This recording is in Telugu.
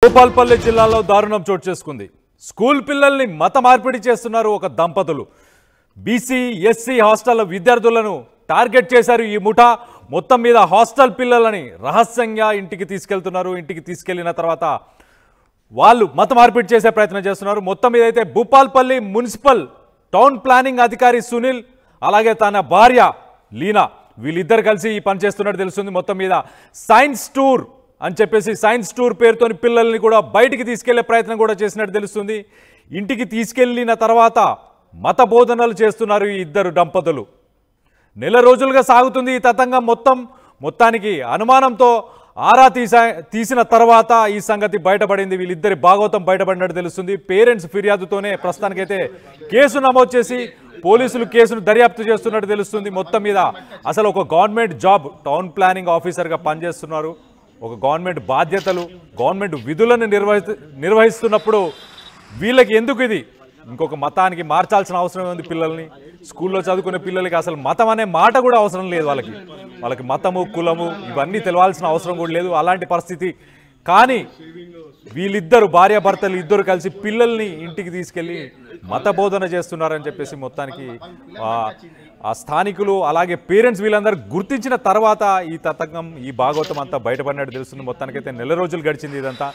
భూపాల్పల్లి జిల్లాలో దారుణం చోటు చేసుకుంది. స్కూల్ పిల్లల్ని మత మార్పిడి చేస్తున్నారు ఒక దంపతులు. బీసీ ఎస్సీ హాస్టల్ విద్యార్థులను టార్గెట్ చేశారు ఈ ముఠా. మొత్తం మీద హాస్టల్ పిల్లలని రహస్యంగా ఇంటికి తీసుకెళ్తున్నారు. ఇంటికి తీసుకెళ్లిన తర్వాత వాళ్ళు మత మార్పిడి చేసే ప్రయత్నం చేస్తున్నారు. మొత్తం మీద అయితే భూపాల్పల్లి మున్సిపల్ టౌన్ ప్లానింగ్ అధికారి సునీల్ అలాగే తన భార్య లీనా వీళ్ళిద్దరు కలిసి ఈ పని చేస్తున్నట్టు తెలుస్తుంది. మొత్తం మీద సైన్స్ టూర్ అని చెప్పేసి సైన్స్ టూర్ పేరుతోని పిల్లల్ని కూడా బయటికి తీసుకెళ్లే ప్రయత్నం కూడా చేసినట్టు తెలుస్తుంది. ఇంటికి తీసుకెళ్లిన తర్వాత మత బోధనలు చేస్తున్నారు ఈ ఇద్దరు దంపతులు. నెల రోజులుగా సాగుతుంది ఈ తతంగం. మొత్తానికి అనుమానంతో ఆరా తీసిన తర్వాత ఈ సంగతి బయటపడింది. వీళ్ళిద్దరి భాగవతం బయటపడినట్టు తెలుస్తుంది. పేరెంట్స్ ఫిర్యాదుతోనే ప్రస్తుతానికైతే కేసు నమోదు చేసి పోలీసులు కేసును దర్యాప్తు చేస్తున్నట్టు తెలుస్తుంది. మొత్తం మీద అసలు ఒక గవర్నమెంట్ జాబ్ టౌన్ ప్లానింగ్ ఆఫీసర్గా పనిచేస్తున్నారు. ఒక గవర్నమెంట్ బాధ్యతలు గవర్నమెంట్ విధులను నిర్వహిస్తున్నప్పుడు వీళ్ళకి ఎందుకు ఇది ఇంకొక మతానికి మార్చాల్సిన అవసరం ఉంది? పిల్లల్ని స్కూల్లో చదువుకునే పిల్లలకి అసలు మతం అనే మాట కూడా అవసరం లేదు. వాళ్ళకి మతము కులము ఇవన్నీ తెలవాల్సిన అవసరం కూడా లేదు అలాంటి పరిస్థితి. కానీ వీళ్ళిద్దరు భార్యాభర్తలు ఇద్దరు కలిసి పిల్లల్ని ఇంటికి తీసుకెళ్ళి మత బోధన చేస్తున్నారని చెప్పేసి మొత్తానికి ఆ స్థానికులు అలాగే పేరెంట్స్ వీళ్ళందరూ గుర్తించిన తర్వాత ఈ తతంగం ఈ భాగవతం అంతా బయటపడినట్టు తెలుస్తుంది. మొత్తానికైతే నెల రోజులు గడిచింది ఇదంతా.